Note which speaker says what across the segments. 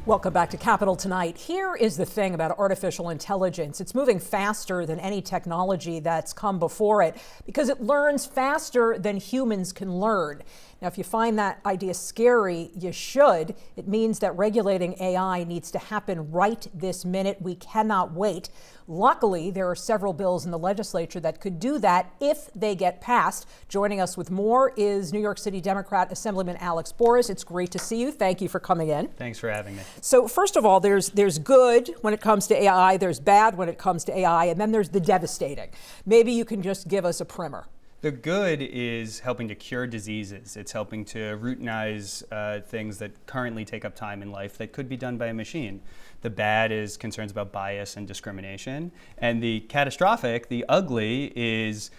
Speaker 1: Welcome back to Capitol Tonight. Here is the thing about artificial intelligence. It's moving faster than any technology that's come before it because it learns faster than humans can learn. Now, if you find that idea scary, you should. It means that regulating AI needs to happen right this minute. We cannot wait. Luckily, there are several bills in the legislature that could do that if they get passed. Joining us with more is New York City Democrat Assemblyman Alex Boris. It's great to see you. Thank you for coming in.
Speaker 2: Thanks for having me.
Speaker 1: So first of all, there's good when it comes to AI, there's bad when it comes to AI, and then there's the devastating. Maybe you can just give us a primer.
Speaker 2: The good is helping to cure diseases. It's helping to routinize things that currently take up time in life that could be done by a machine. The bad is concerns about bias and discrimination. And the catastrophic, the ugly, is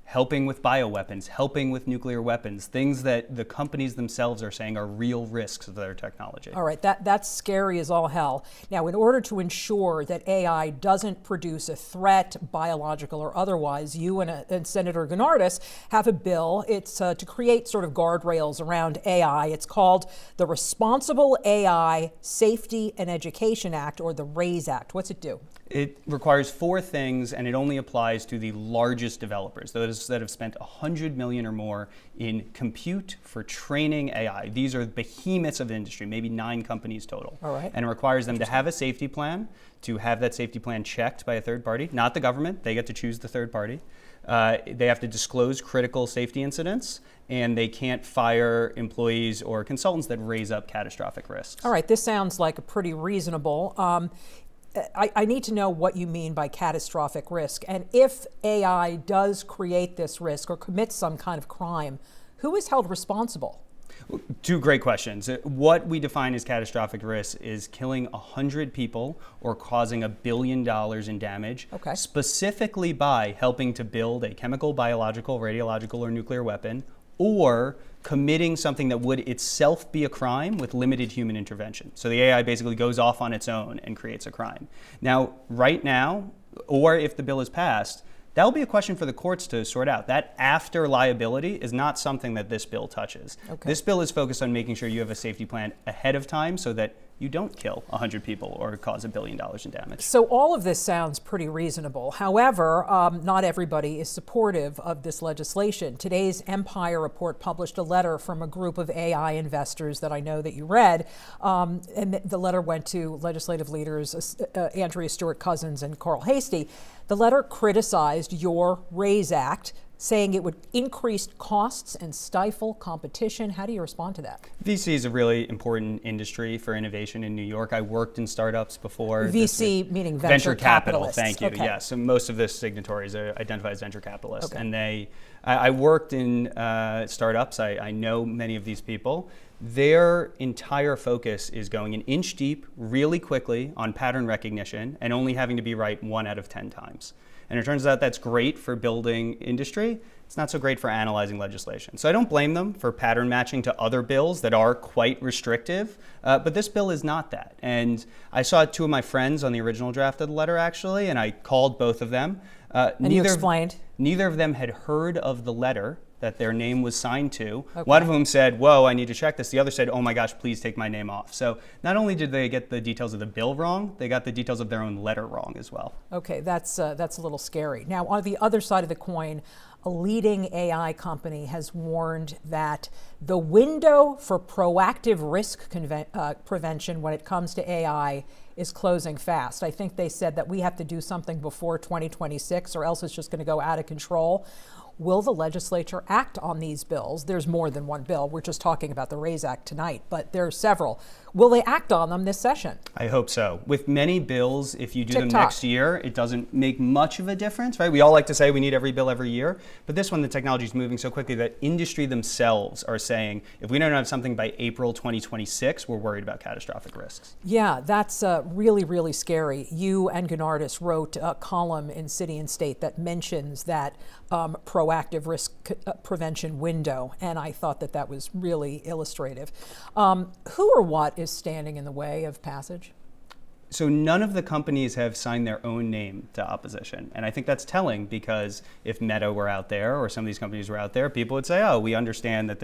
Speaker 2: helping with bioweapons, helping with nuclear weapons, things that the companies themselves are saying are real risks of their technology.
Speaker 1: All right, that's scary as all hell. Now, in order to ensure that AI doesn't produce a threat, biological or otherwise, you and Senator Guardrails have a bill. It's to create sort of guardrails around AI. It's called the Responsible AI Safety and Education Act, or the RAISE Act. What's it do?
Speaker 2: It requires four things, and it only applies to the largest developers, those that have spent $100 million or more in compute for training AI. These are behemoths of the industry, maybe 9 companies total.
Speaker 1: All right.
Speaker 2: And it requires them to have a safety plan, to have that safety plan checked by a third party, not the government. They get to choose the third party. They have to disclose critical safety incidents, and they can't fire employees or consultants that raise up catastrophic risks.
Speaker 1: All right, this sounds like a pretty reasonable. I need to know what you mean by catastrophic risk. And if AI does create this risk or commits some kind of crime, who is held responsible?
Speaker 2: Two great questions. What we define as catastrophic risk is killing 100 people or causing $1 billion in damage, specifically by helping to build a chemical, biological, radiological, or nuclear weapon, or committing something that would itself be a crime with limited human intervention. So the AI basically goes off on its own and creates a crime. Now, right now, or if the bill is passed, that'll be a question for the courts to sort out. That after liability is not something that this bill touches. This bill is focused on making sure you have a safety plan ahead of time so that you don't kill 100 people or cause $1 billion in damage.
Speaker 1: So all of this sounds pretty reasonable. However, not everybody is supportive of this legislation. Today's Empire report published a letter from a group of AI investors that I know that you read. And the letter went to legislative leaders Andrea Stewart-Cousins and Carl Hastie. The letter criticized your RAISE Act, saying it would increase costs and stifle competition. How do you respond to that?
Speaker 2: VC is a really important industry for innovation in New York. I worked in startups before.
Speaker 1: VC meaning venture
Speaker 2: capital. Thank you.
Speaker 1: Okay.
Speaker 2: Yes, so most of the signatories are identified as venture capitalists, and I worked in startups. I know many of these people. Their entire focus is going an inch deep really quickly on pattern recognition and only having to be right 1 out of 10 times. And it turns out that's great for building industry. It's not so great for analyzing legislation. So I don't blame them for pattern matching to other bills that are quite restrictive, but this bill is not that. And I saw 2 of my friends on the original draft of the letter, actually, and I called both of them.
Speaker 1: And you explained?
Speaker 2: Neither of them had heard of the letter that their name was signed to. One of them said, whoa, I need to check this. The other said, oh my gosh, please take my name off. So not only did they get the details of the bill wrong, they got the details of their own letter wrong as well.
Speaker 1: Okay, that's a little scary. Now, on the other side of the coin, a leading AI company has warned that the window for proactive risk prevention when it comes to AI is closing fast. I think they said that we have to do something before 2026 or else it's just going to go out of control. Will the legislature act on these bills? There's more than one bill. We're just talking about the RAISE Act tonight, but there are several. Will they act on them this session?
Speaker 2: I hope so. With many bills, if you do them next year, it doesn't make much of a difference, right? We all like to say we need every bill every year, but this one, the technology is moving so quickly that industry themselves are saying, if we don't have something by April 2026, we're worried about catastrophic risks.
Speaker 1: Yeah, that's really, really scary. You and Guardrails wrote a column in City and State that mentions that proactive risk prevention window, and I thought that that was really illustrative. Who or what is standing in the way of passage?
Speaker 2: So none of the companies have signed their own name to opposition. And I think that's telling, because if Meta were out there or some of these companies were out there, people would say, oh, we understand that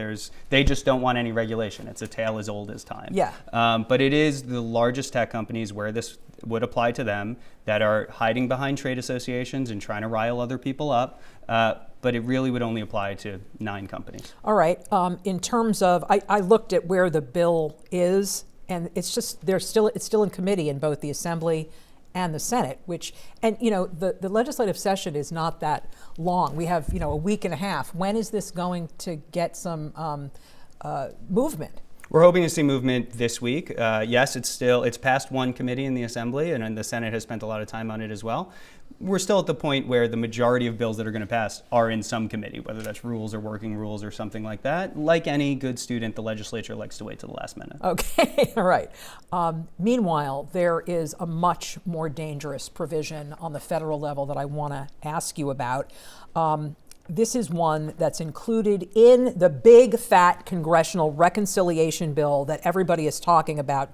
Speaker 2: they just don't want any regulation. It's a tale as old as time.
Speaker 1: Yeah.
Speaker 2: But it is the largest tech companies where this would apply to them that are hiding behind trade associations and trying to rile other people up. But it really would only apply to 9 companies.
Speaker 1: All right. In terms of, I looked at where the bill is, and it's just it's still in committee in both the Assembly and the Senate, and the legislative session is not that long. We have a week and a half. When is this going to get some movement?
Speaker 2: We're hoping to see movement this week. Yes, it's passed one committee in the Assembly, and the Senate has spent a lot of time on it as well. We're still at the point where the majority of bills that are going to pass are in some committee, whether that's rules or working rules or something like that. Like any good student, the legislature likes to wait till the last minute.
Speaker 1: Okay, all right. Meanwhile, there is a much more dangerous provision on the federal level that I want to ask you about. This is one that's included in the big, fat congressional reconciliation bill that everybody is talking about,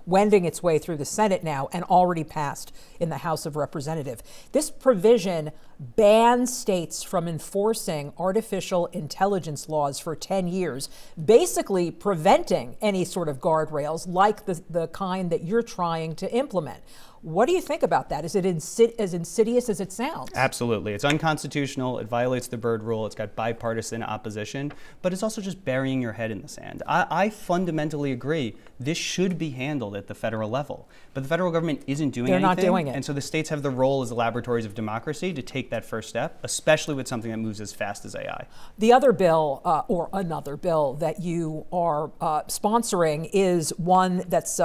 Speaker 1: wending its way through the Senate now and already passed in the House of Representatives. This provision bans states from enforcing artificial intelligence laws for 10 years, basically preventing any sort of guardrails like the kind that you're trying to implement. What do you think about that? Is it as insidious as it sounds?
Speaker 2: Absolutely. It's unconstitutional. It violates the Byrd Rule. It's got bipartisan opposition, but it's also just burying your head in the sand. I fundamentally agree. This should be handled at the federal level, but the federal government isn't doing anything.
Speaker 1: They're not doing it.
Speaker 2: And so the states have the role as laboratories of democracy to take that first step, especially with something that moves as fast as AI.
Speaker 1: The other bill, or another bill that you are sponsoring, is one that's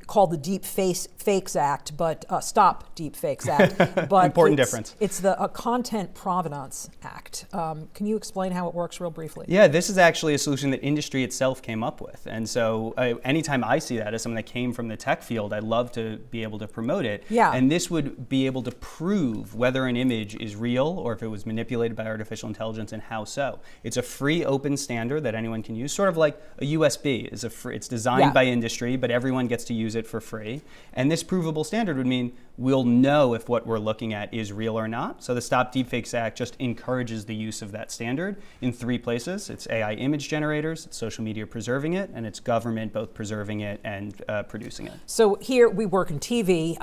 Speaker 1: called the Deep Fakes Act, but Stop Deep Fakes Act. But
Speaker 2: important difference.
Speaker 1: It's the Content Provenance Act. Can you explain how it works real briefly?
Speaker 2: Yeah, this is actually a solution that industry itself came up with. And so anytime I see that as someone that came from the tech field, I love to be able to promote it.
Speaker 1: Yeah.
Speaker 2: And this would be able to prove whether an image is real or if it was manipulated by artificial intelligence, and how so. It's a free open standard that anyone can use, sort of like a USB. It's designed by industry, but everyone gets to use it for free. And this provable standard would mean we'll know if what we're looking at is real or not. So the Stop Deepfakes Act just encourages the use of that standard in 3 places. It's AI image generators, it's social media preserving it, and it's government both preserving it and producing it.
Speaker 1: So here we work in TV.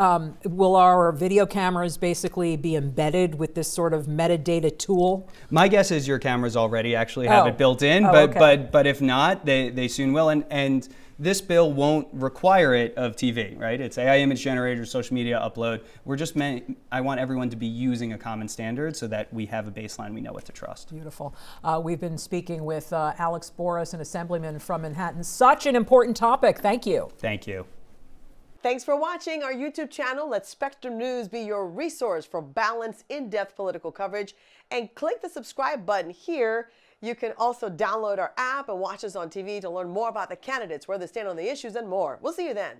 Speaker 1: Will our video cameras basically be embedded with this sort of metadata tool?
Speaker 2: My guess is your cameras already actually have it built in, but if not, they soon will. And this bill won't require it of TV, right? It's AI image generator, social media upload. I want everyone to be using a common standard so that we have a baseline we know what to trust.
Speaker 1: Beautiful. We've been speaking with Alex Boris, an assemblyman from Manhattan. Such an important topic. Thank you.
Speaker 2: Thank you.
Speaker 3: Thanks for watching our YouTube channel. Let Spectrum News be your resource for balanced, in-depth political coverage. And click the subscribe button here. You can also download our app and watch us on TV to learn more about the candidates, where they stand on the issues, and more. We'll see you then.